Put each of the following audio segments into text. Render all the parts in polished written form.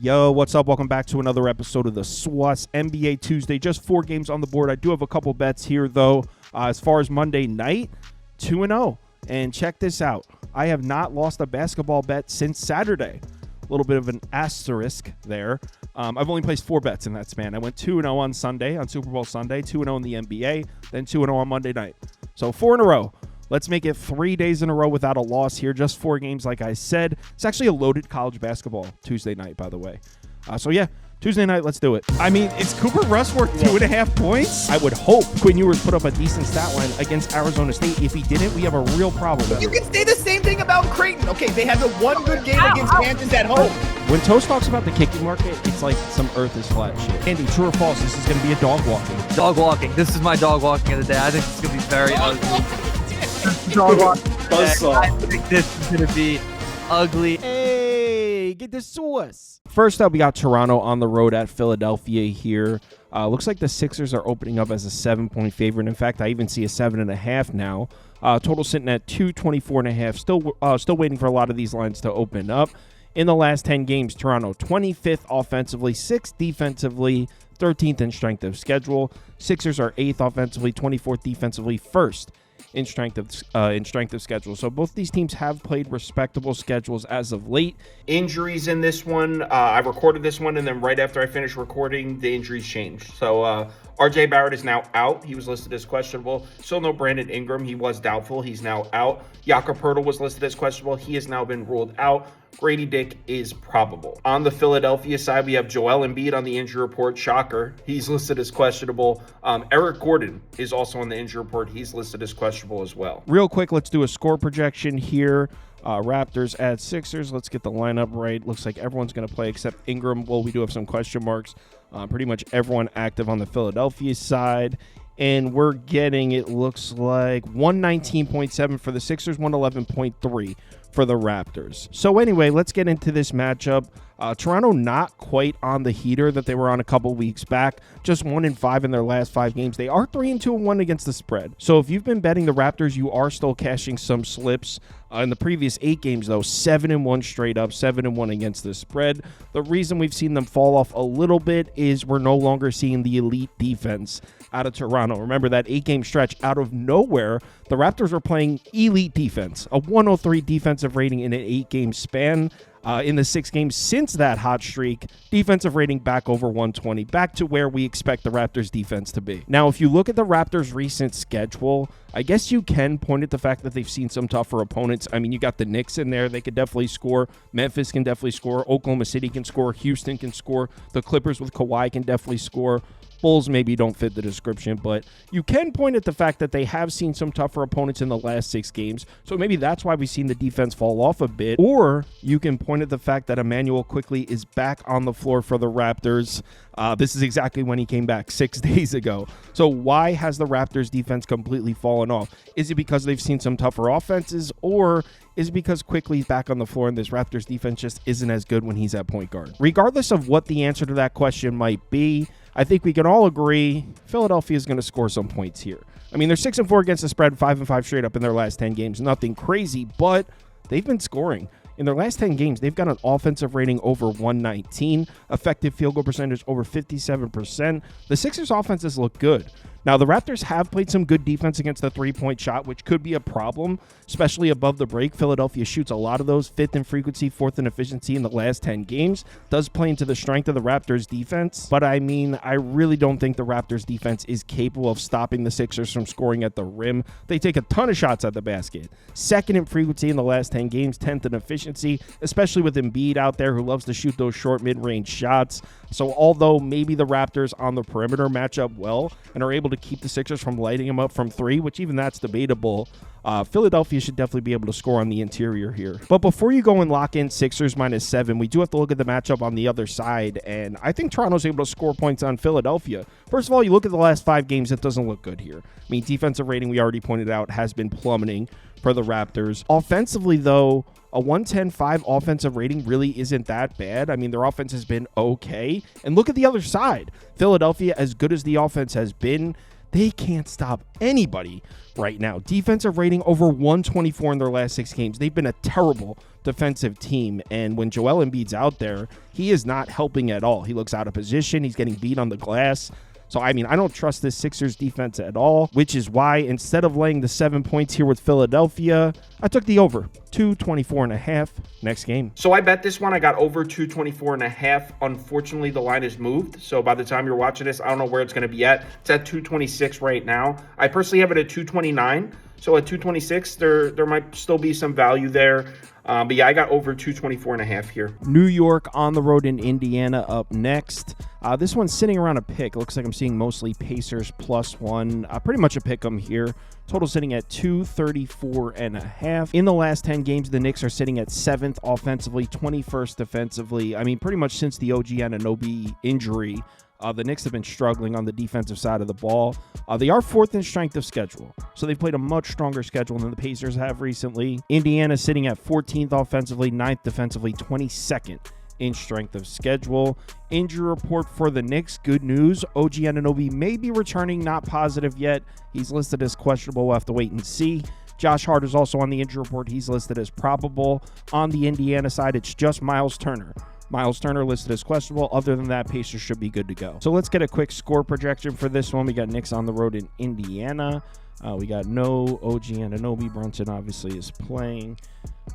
Yo, what's up? Welcome back to another episode of the SWAS NBA Tuesday. Just 4 games on the board. I do have a couple bets here, though. As far as Monday night, 2-0. And check this out. I have not lost a basketball bet since Saturday. A little bit of an asterisk there. I've only placed 4 bets in that span. I went 2-0 on Sunday, on Super Bowl Sunday, 2-0 in the NBA, then 2-0 on Monday night. So 4 in a row. Let's make it 3 days in a row without a loss here. Just 4 games, like I said. It's actually a loaded college basketball Tuesday night, by the way. So, yeah, Tuesday night, let's do it. I mean, is Cooper Rush worth 2.5 points? I would hope Quinn Ewers put up a decent stat line against Arizona State. If he didn't, we have a real problem. You can say the same thing about Creighton. Okay, they had the one good game against Kansas at home. When Toast talks about the kicking market, it's like some earth is flat shit. Andy, true or false, this is going to be a dog walking. Dog walking. This is my dog walking of the day. I think it's going to be very ugly. Dog walking. I think this is going to be ugly. Hey, get the sauce. First up, we got Toronto on the road at Philadelphia here. Looks like the Sixers are opening up as a 7-point favorite. In fact, I even see a 7.5 now. Total sitting at 224.5. Still waiting for a lot of these lines to open up. In the last 10 games, Toronto 25th offensively, 6th defensively, 13th in strength of schedule. Sixers are 8th offensively, 24th defensively, 1st in strength of schedule. So both these teams have played respectable schedules as of late. Injuries in this one, I recorded this one, and then right after I finished recording, the injuries changed. So RJ Barrett is now out. He was listed as questionable. Still no Brandon Ingram. He was doubtful. He's now out. Jakob Poeltl was listed as questionable. He has now been ruled out. Grady Dick is probable. On the Philadelphia side, we have Joel Embiid on the injury report. Shocker. He's listed as questionable. Eric Gordon is also on the injury report. He's listed as questionable as well. Real quick, let's do a score projection here. Raptors at Sixers. Let's get the lineup right. Looks like everyone's going to play except Ingram. Well, we do have some question marks. Pretty much everyone active on the Philadelphia side. And we're getting, it looks like, 119.7 for the Sixers, 111.3 for the Raptors. So anyway, let's get into this matchup. Toronto not quite on the heater that they were on a couple weeks back. Just 1-5 in their last 5 games. They are 3-2-1 against the spread. So if you've been betting the Raptors, you are still cashing some slips. In the previous 8 games, though, 7-1 straight up, 7-1 against the spread. The reason we've seen them fall off a little bit is we're no longer seeing the elite defense out of Toronto. Remember that 8-game stretch out of nowhere, the Raptors were playing elite defense, a 103 defensive rating in an 8-game span. In the 6 games since that hot streak, defensive rating back over 120, back to where we expect the Raptors defense to be. Now, if you look at the Raptors' recent schedule, I guess you can point at the fact that they've seen some tougher opponents. I mean, you got the Knicks in there. They could definitely score. Memphis can definitely score. Oklahoma City can score. Houston can score. The Clippers with Kawhi can definitely score. Bulls maybe don't fit the description, but you can point at the fact that they have seen some tougher opponents in the last 6 games, so maybe that's why we've seen the defense fall off a bit. Or you can point at the fact that Emmanuel Quickley is back on the floor for the Raptors. This is exactly when he came back 6 days ago. So why has the Raptors defense completely fallen off? Is it because they've seen some tougher offenses, or is it because Quickley's back on the floor and this Raptors defense just isn't as good when he's at point guard? Regardless of what the answer to that question might be, I think we can all agree Philadelphia is going to score some points here. I mean, they're 6-4 against the spread, 5-5 straight up in their last 10 games. Nothing crazy, but they've been scoring. In their last 10 games, they've got an offensive rating over 119, effective field goal percentage over 57%. The Sixers' offenses look good. Now, the Raptors have played some good defense against the three-point shot, which could be a problem, especially above the break. Philadelphia shoots a lot of those, 5th in frequency, 4th in efficiency in the last 10 games. Does play into the strength of the Raptors' defense, but I mean, I really don't think the Raptors' defense is capable of stopping the Sixers from scoring at the rim. They take a ton of shots at the basket. 2nd in frequency in the last 10 games, 10th in efficiency, especially with Embiid out there who loves to shoot those short mid-range shots. So although maybe the Raptors on the perimeter match up well and are able to keep the Sixers from lighting them up from 3, which even that's debatable, Philadelphia should definitely be able to score on the interior here. But before you go and lock in Sixers -7, we do have to look at the matchup on the other side, and I think Toronto's able to score points on Philadelphia. First of all, you look at the last 5 games, it doesn't look good here. I mean, defensive rating, we already pointed out, has been plummeting for the Raptors. Offensively, though, a 110.5 offensive rating really isn't that bad. I mean, their offense has been okay. And look at the other side. Philadelphia, as good as the offense has been, they can't stop anybody right now. Defensive rating over 124 in their last 6 games. They've been a terrible defensive team. And when Joel Embiid's out there, he is not helping at all. He looks out of position. He's getting beat on the glass. So, I mean, I don't trust this Sixers defense at all, which is why instead of laying the 7 points here with Philadelphia, I took the over, 224.5. Next game. So I bet this one. I got over 224.5. Unfortunately, the line has moved. So by the time you're watching this, I don't know where it's going to be at. It's at 226 right now. I personally have it at 229. So at 226, there might still be some value there. But yeah, I got over 224.5 here. New York on the road in Indiana up next. This one's sitting around a pick. It looks like I'm seeing mostly Pacers +1. Pretty much a pick 'em here. Total sitting at 234.5. In the last 10 games, the Knicks are sitting at 7th offensively, 21st defensively. I mean, pretty much since the OG Anunoby injury, the Knicks have been struggling on the defensive side of the ball. They are 4th in strength of schedule, so they've played a much stronger schedule than the Pacers have recently. Indiana sitting at 14th offensively, 9th defensively, 22nd in strength of schedule. Injury report for the Knicks. Good news. OG Anunoby may be returning, not positive yet. He's listed as questionable. We'll have to wait and see. Josh Hart is also on the injury report. He's listed as probable. On the Indiana side, it's just Miles Turner. Miles Turner listed as questionable. Other than that, Pacers should be good to go. So let's get a quick score projection for this one. We got Knicks on the road in Indiana. We got no OG Anunoby. Brunson obviously is playing.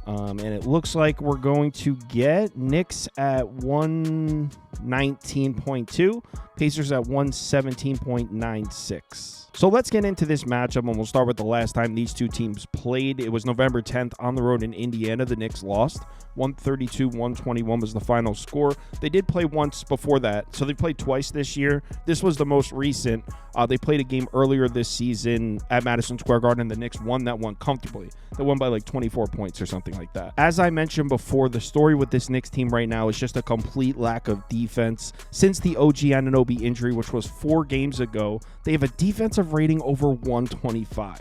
And it looks like we're going to get Knicks at 119.2, Pacers at 117.96. So let's get into this matchup, and we'll start with the last time these two teams played. It was November 10th on the road in Indiana. The Knicks lost. 132-121 was the final score. They did play once before that, so they played twice this year. This was the most recent. They played a game earlier this season at Madison Square Garden. The Knicks won that one comfortably. They won by like 24 points or something like that. As I mentioned before, the story with this Knicks team right now is just a complete lack of defense. Since the OG Anunoby injury, which was 4 games ago, they have a defensive rating over 125.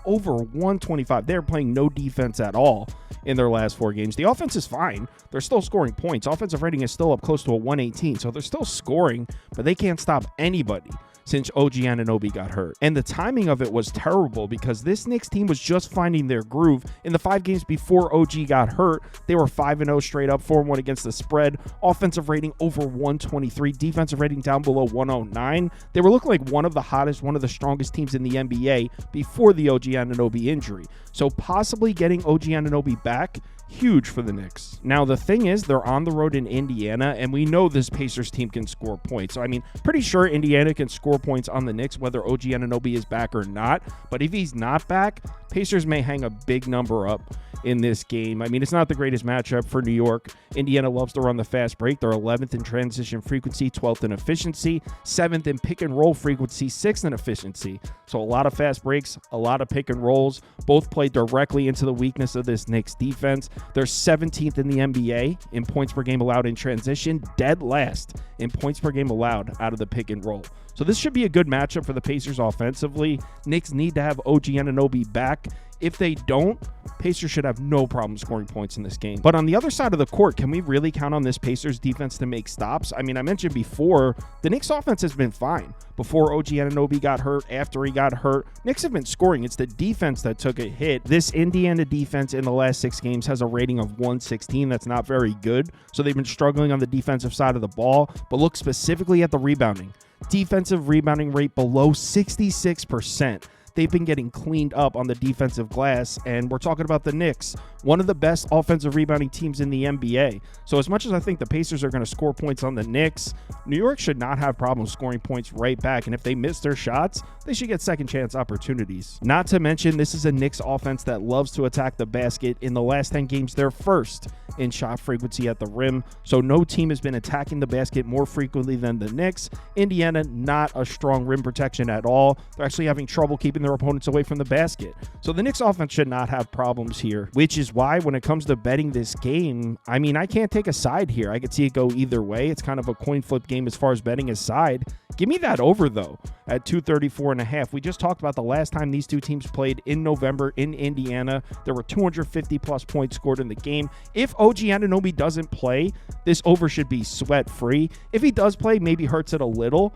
Over 125. They're playing no defense at all in their last 4 games. The offense is fine. They're still scoring points. Offensive rating is still up close to a 118, so they're still scoring, but they can't stop anybody since OG Anunoby got hurt. And the timing of it was terrible because this Knicks team was just finding their groove. In the 5 games before OG got hurt, they were 5-0 straight up, 4-1 against the spread. Offensive rating over 123, defensive rating down below 109. They were looking like one of the hottest, one of the strongest teams in the NBA before the OG Anunoby injury. So possibly getting OG Anunoby back, huge for the Knicks. Now, the thing is, they're on the road in Indiana, and we know this Pacers team can score points. So, I mean, pretty sure Indiana can score points on the Knicks, whether OG Anunoby is back or not. But if he's not back, Pacers may hang a big number up in this game. I mean, it's not the greatest matchup for New York. Indiana loves to run the fast break. They're 11th in transition frequency, 12th in efficiency, 7th in pick and roll frequency, 6th in efficiency. So a lot of fast breaks, a lot of pick and rolls. Both play directly into the weakness of this Knicks defense. They're 17th in the NBA in points per game allowed in transition, dead last in points per game allowed out of the pick and roll. So this should be a good matchup for the Pacers offensively. Knicks need to have OG Anunoby back. If they don't, Pacers should have no problem scoring points in this game. But on the other side of the court, can we really count on this Pacers defense to make stops? I mean, I mentioned before, the Knicks offense has been fine. Before OG Anunoby got hurt, after he got hurt, Knicks have been scoring. It's the defense that took a hit. This Indiana defense in the last 6 games has a rating of 116. That's not very good. So they've been struggling on the defensive side of the ball. But look specifically at the rebounding. Defensive rebounding rate below 66%. They've been getting cleaned up on the defensive glass, and we're talking about the Knicks, one of the best offensive rebounding teams in the NBA. So as much as I think the Pacers are going to score points on the Knicks, New York should not have problems scoring points right back, and if they miss their shots, they should get second chance opportunities. Not to mention, this is a Knicks offense that loves to attack the basket. In the last 10 games, they're first in shot frequency at the rim, so no team has been attacking the basket more frequently than the Knicks. Indiana, not a strong rim protection at all. They're actually having trouble keeping their opponents away from the basket. So the Knicks offense should not have problems here, which is why when it comes to betting this game, I mean, I can't take a side here. I could see it go either way. It's kind of a coin flip game as far as betting a side. Give me that over, though, at 234.5. We just talked about the last time these two teams played in November in Indiana. There were 250-plus points scored in the game. If OG Anunoby doesn't play, this over should be sweat-free. If he does play, maybe hurts it a little.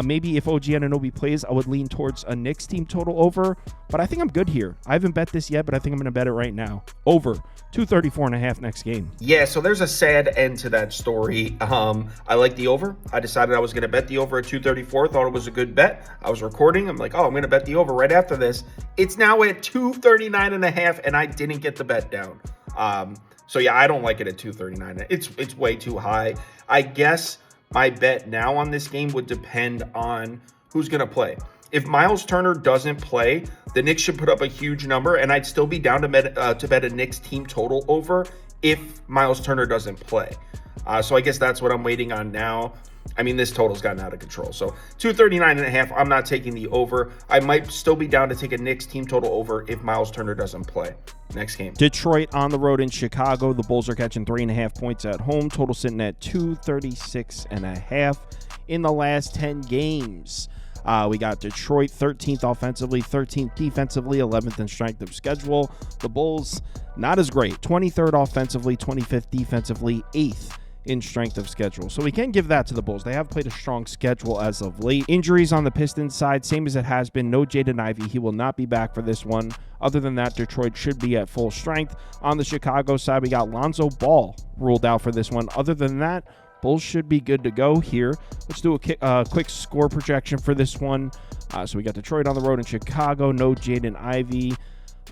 Maybe if OG Anunoby plays, I would lean towards a Knicks team total over, but I think I'm good here. I haven't bet this yet, but I think I'm going to bet it right now. Over 234.5 next game. Yeah, so there's a sad end to that story. I like the over. I decided I was going to bet the over at 234. Thought it was a good bet. I was recording. I'm like, oh, I'm going to bet the over right after this. It's now at 239.5, and I didn't get the bet down. So yeah, I don't like it at 239. It's way too high. I guess my bet now on this game would depend on who's going to play. If Miles Turner doesn't play, the Knicks should put up a huge number, and I'd still be down to bet a Knicks team total over if Miles Turner doesn't play. So I guess that's what I'm waiting on now. I mean, this total's gotten out of control. So 239.5, I'm not taking the over. I might still be down to take a Knicks team total over if Miles Turner doesn't play. Next game. Detroit on the road in Chicago. The Bulls are catching 3.5 points at home. Total sitting at 236.5 in the last 10 games. We got Detroit 13th offensively, 13th defensively, 11th in strength of schedule. The Bulls, not as great. 23rd offensively, 25th defensively, 8th in strength of schedule. So we can give that to the Bulls. They have played a strong schedule as of late. Injuries on the Pistons side, same as it has been. No Jaden Ivey. He will not be back for this one. Other than that, Detroit should be at full strength. On the Chicago side, we got Lonzo Ball ruled out for this one. Other than that, Bulls should be good to go here. Let's do a quick score projection for this one. So we got Detroit on the road in Chicago. No Jaden Ivey.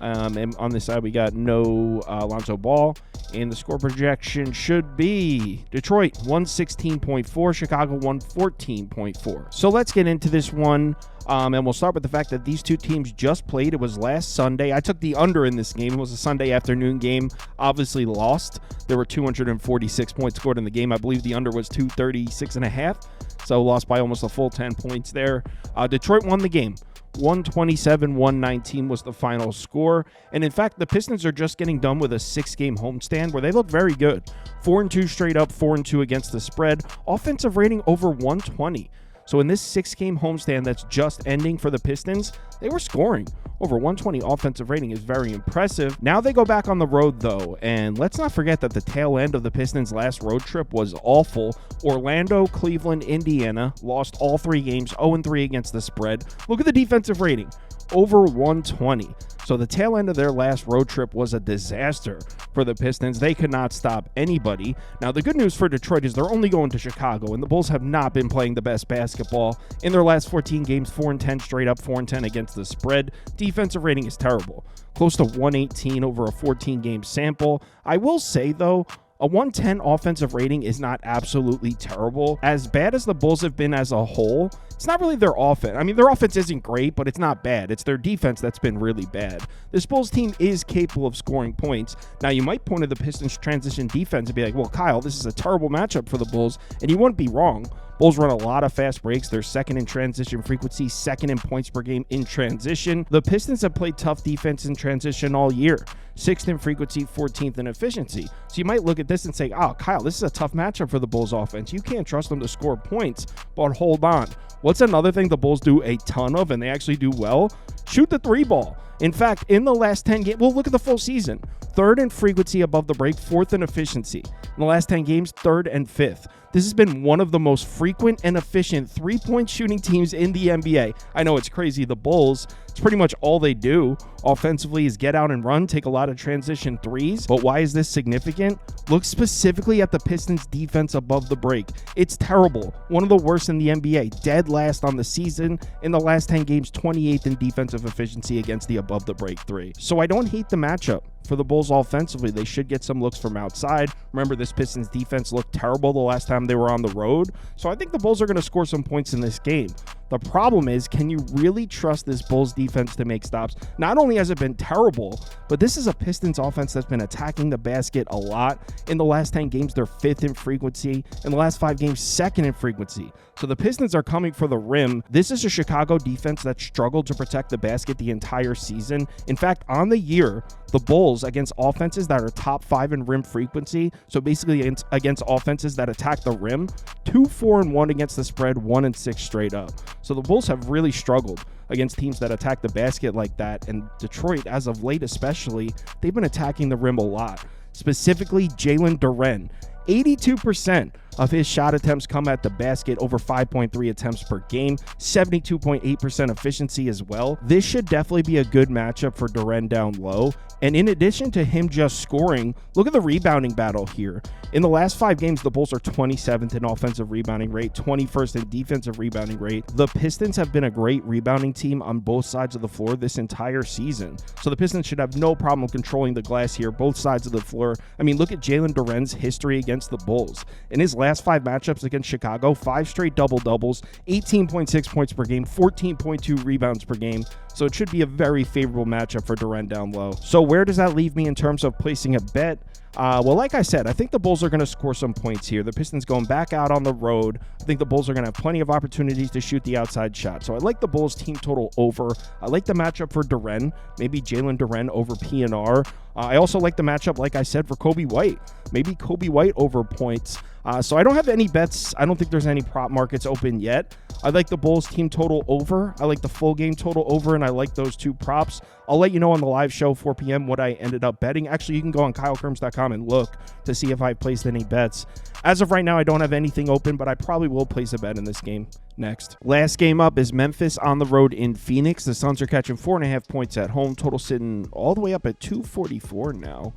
And on this side, we got no Lonzo Ball. And the score projection should be Detroit 116.4, Chicago 114.4. So let's get into this one. And we'll start with the fact that these two teams just played. It was last Sunday. I took the under in this game. It was a Sunday afternoon game. Obviously lost. There were 246 points scored in the game. I believe the under was 236.5. So lost by almost a full 10 points there. Detroit won the game. 127-119 was the final score. And in fact, the Pistons are just getting done with a 6-game homestand where they look very good. 4-2 straight up, 4-2 against the spread. Offensive rating over 120. So in this 6-game homestand that's just ending for the Pistons, they were scoring. Over 120 offensive rating is very impressive. Now they go back on the road, though, and let's not forget that the tail end of the Pistons' last road trip was awful. Orlando, Cleveland, Indiana lost all 3 games, 0-3 against the spread. Look at the defensive rating, over 120. So the tail end of their last road trip was a disaster for the Pistons. They could not stop anybody. Now, the good news for Detroit is they're only going to Chicago, and the Bulls have not been playing the best basketball. In their last 14 games, 4-10 straight up, 4-10 against the spread. Defensive rating is terrible. Close to 118 over a 14-game sample. I will say, though, a 110 offensive rating is not absolutely terrible. As bad as the Bulls have been as a whole, it's not really their offense. I mean, their offense isn't great, but it's not bad. It's their defense that's been really bad. This Bulls team is capable of scoring points. Now, you might point to the Pistons' transition defense and be like, well, Kyle, this is a terrible matchup for the Bulls, and you wouldn't be wrong. Bulls run a lot of fast breaks. They're second in transition frequency, second in points per game in transition. The Pistons have played tough defense in transition all year. 6th in frequency, 14th in efficiency. So you might look at this and say, oh, Kyle, this is a tough matchup for the Bulls offense. You can't trust them to score points, but hold on. What's another thing the Bulls do a ton of, and they actually do well? Shoot the 3 ball. In fact, in the last 10 games, well, look at the full season. 3rd in frequency above the break, 4th in efficiency. In the last 10 games, 3rd and 5th. This has been one of the most frequent and efficient 3-point shooting teams in the NBA. I know it's crazy. The Bulls, it's pretty much all they do offensively is get out and run, take a lot of transition threes. But why is this significant? Look specifically at the Pistons' defense above the break. It's terrible. One of the worst in the NBA. Dead last on the season. In the last 10 games, 28th in defensive efficiency against the above the break 3. So I don't hate the matchup for the Bulls offensively. They should get some looks from outside. Remember, this Pistons defense looked terrible the last time they were on the road. So I think the Bulls are going to score some points in this game. The problem is, can you really trust this Bulls defense to make stops? Not only has it been terrible, but this is a Pistons offense that's been attacking the basket a lot. In the last 10 games, they're 5th in frequency. In the last 5 games, 2nd in frequency. So the Pistons are coming for the rim. This is a Chicago defense that struggled to protect the basket the entire season. In fact, on the year, the Bulls against offenses that are top 5 in rim frequency, so basically against offenses that attack the rim, 2-4-1 against the spread, 1-6 straight up. So the Bulls have really struggled against teams that attack the basket like that. And Detroit, as of late especially, they've been attacking the rim a lot. Specifically, Jalen Duren. 82% of his shot attempts come at the basket, over 5.3 attempts per game, 72.8% efficiency as well. This should definitely be a good matchup for Durant down low. And in addition to him just scoring, look at the rebounding battle here. In the last 5 games, the Bulls are 27th in offensive rebounding rate, 21st in defensive rebounding rate. The Pistons have been a great rebounding team on both sides of the floor this entire season. So the Pistons should have no problem controlling the glass here, both sides of the floor. I mean, look at Jalen Duren's history against the Bulls. In his last 5 matchups against Chicago, 5 straight double-doubles, 18.6 points per game, 14.2 rebounds per game. So it should be a very favorable matchup for Durant down low. So where does that leave me in terms of placing a bet? Well, like I said, I think the Bulls are going to score some points here. The Pistons going back out on the road. I think the Bulls are going to have plenty of opportunities to shoot the outside shot. So I like the Bulls team total over. I like the matchup for Durant, maybe Jalen Duren over PNR. I also like the matchup, like I said, for Kobe White. Maybe Kobe White over points. So I don't have any bets. I don't think there's any prop markets open yet. I like the Bulls team total over. I like the full game total over, and I like those 2 props. I'll let you know on the live show, 4 p.m., what I ended up betting. Actually, you can go on KyleKirms.com and look to see if I placed any bets. As of right now, I don't have anything open, but I probably will place a bet in this game next. Last game up is Memphis on the road in Phoenix. The Suns are catching 4.5 points at home. Total sitting all the way up at 244 now.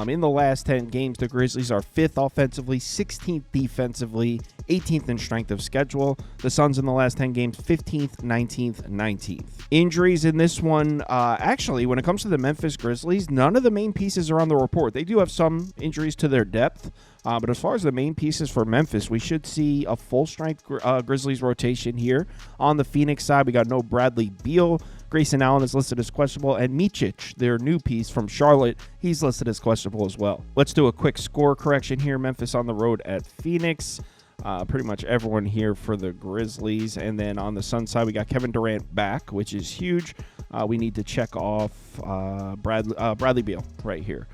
In the last 10 games, the Grizzlies are 5th offensively, 16th defensively, 18th in strength of schedule. The Suns in the last 10 games, 15th, 19th, 19th. Injuries in this one, actually, when it comes to the Memphis Grizzlies, none of the main pieces are on the report. They do have some injuries to their depth, but as far as the main pieces for Memphis, we should see a full-strength Grizzlies rotation here. On the Phoenix side, we got no Bradley Beal. Grayson Allen is listed as questionable, and Micic, their new piece from Charlotte, he's listed as questionable as well. Let's do a quick score correction here. Memphis on the road at Phoenix. Pretty much everyone here for the Grizzlies. And then on the Suns side, we got Kevin Durant back, which is huge. We need to check off Bradley Beal right here.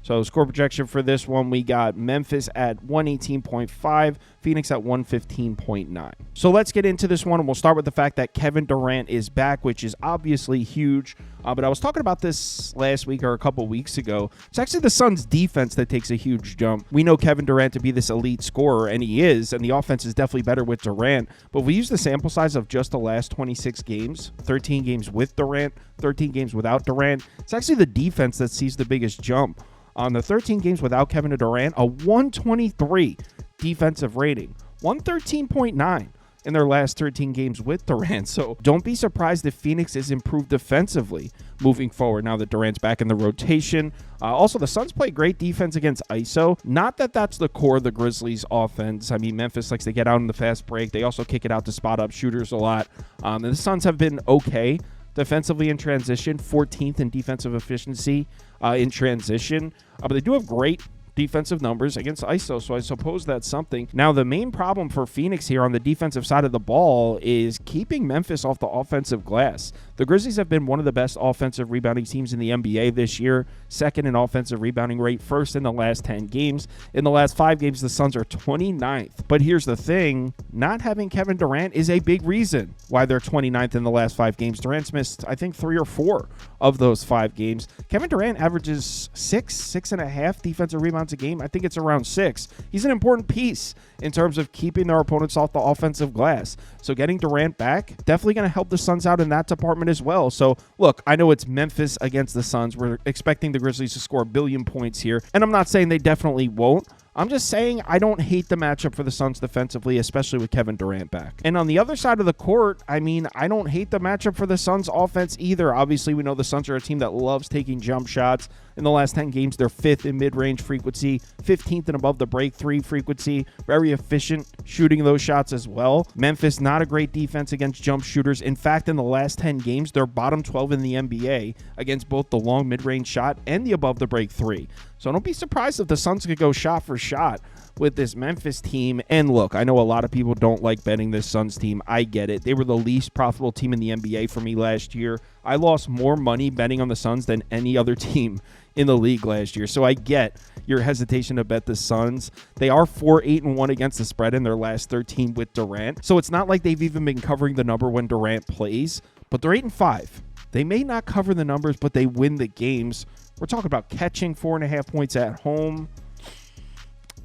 So score projection for this one, we got Memphis at 118.5, Phoenix at 115.9. So let's get into this one, and we'll start with the fact that Kevin Durant is back, which is obviously huge. But I was talking about this last week or a couple weeks ago. It's actually the Suns' defense that takes a huge jump. We know Kevin Durant to be this elite scorer, and he is, and the offense is definitely better with Durant. But if we use the sample size of just the last 26 games, 13 games with Durant, 13 games without Durant, it's actually the defense that sees the biggest jump. On the 13 games without Kevin Durant, a 123 defensive rating, 113.9 in their last 13 games with Durant. So don't be surprised if Phoenix is improved defensively moving forward now that Durant's back in the rotation. Also, the Suns play great defense against ISO. Not that that's the core of the Grizzlies offense. I mean, Memphis likes to get out in the fast break. They also kick it out to spot up shooters a lot. And the Suns have been okay defensively in transition, 14th in defensive efficiency in transition. But they do have great defensive numbers against ISO, so I suppose that's something. Now, the main problem for Phoenix here on the defensive side of the ball is keeping Memphis off the offensive glass. The Grizzlies have been one of the best offensive rebounding teams in the NBA this year, 2nd in offensive rebounding rate, 1st in the last 10 games. In the last 5 games, the Suns are 29th. But here's the thing, not having Kevin Durant is a big reason why they're 29th in the last 5 games. Durant's missed, I think, 3 or 4 of those 5 games. Kevin Durant averages 6.5 defensive rebounds a game. I think it's around 6. He's an important piece in terms of keeping their opponents off the offensive glass. So getting Durant back, definitely going to help the Suns out in that department as well. So look, I know it's Memphis against the Suns. We're expecting the Grizzlies to score 1 billion points here, and I'm not saying they definitely won't. I'm just saying I don't hate the matchup for the Suns defensively, especially with Kevin Durant back. And on the other side of the court, I mean, I don't hate the matchup for the Suns offense either. Obviously, we know the Suns are a team that loves taking jump shots. In the last 10 games, they're 5th in mid-range frequency, 15th and above the break 3 frequency. Very efficient shooting those shots as well. Memphis, not a great defense against jump shooters. In fact, in the last 10 games, they're bottom 12 in the NBA against both the long mid-range shot and the above the break 3. So don't be surprised if the Suns could go shot for shot with this Memphis team. And look, I know a lot of people don't like betting this Suns team. I get it. They were the least profitable team in the NBA for me last year. I lost more money betting on the Suns than any other team in the league last year. So I get your hesitation to bet the Suns. They are 4-8-1 against the spread in their last 13 with Durant. So it's not like they've even been covering the number when Durant plays, but they're 8-5. They may not cover the numbers, but they win the games. We're talking about catching 4.5 points at home.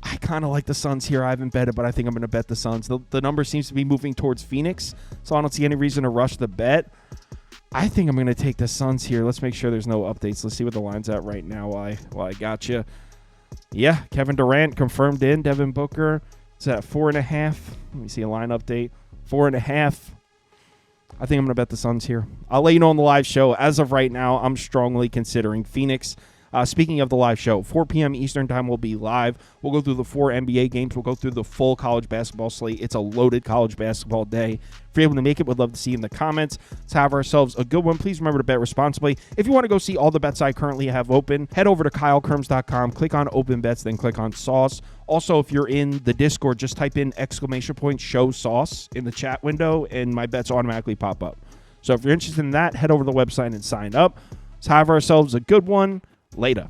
I kind of like the Suns here. I haven't bet it, but I think I'm going to bet the Suns. The number seems to be moving towards Phoenix, so I don't see any reason to rush the bet. I think I'm going to take the Suns here. Let's make sure there's no updates. Let's see what the line's at right now while I got you. Yeah, Kevin Durant confirmed in. Devin Booker is at 4.5. Let me see a line update. 4.5. I think I'm going to bet the Suns here. I'll let you know on the live show. As of right now, I'm strongly considering Phoenix. Speaking of the live show, 4 p.m. Eastern time will be live. We'll go through the 4 NBA games. We'll go through the full college basketball slate. It's a loaded college basketball day. If you're able to make it, we'd love to see you in the comments. Let's have ourselves a good one. Please remember to bet responsibly. If you want to go see all the bets I currently have open, head over to KyleKirms.com, click on Open Bets, then click on Sauce. Also, if you're in the Discord, just type in !show sauce in the chat window, and my bets automatically pop up. So if you're interested in that, head over to the website and sign up. Let's have ourselves a good one. Later.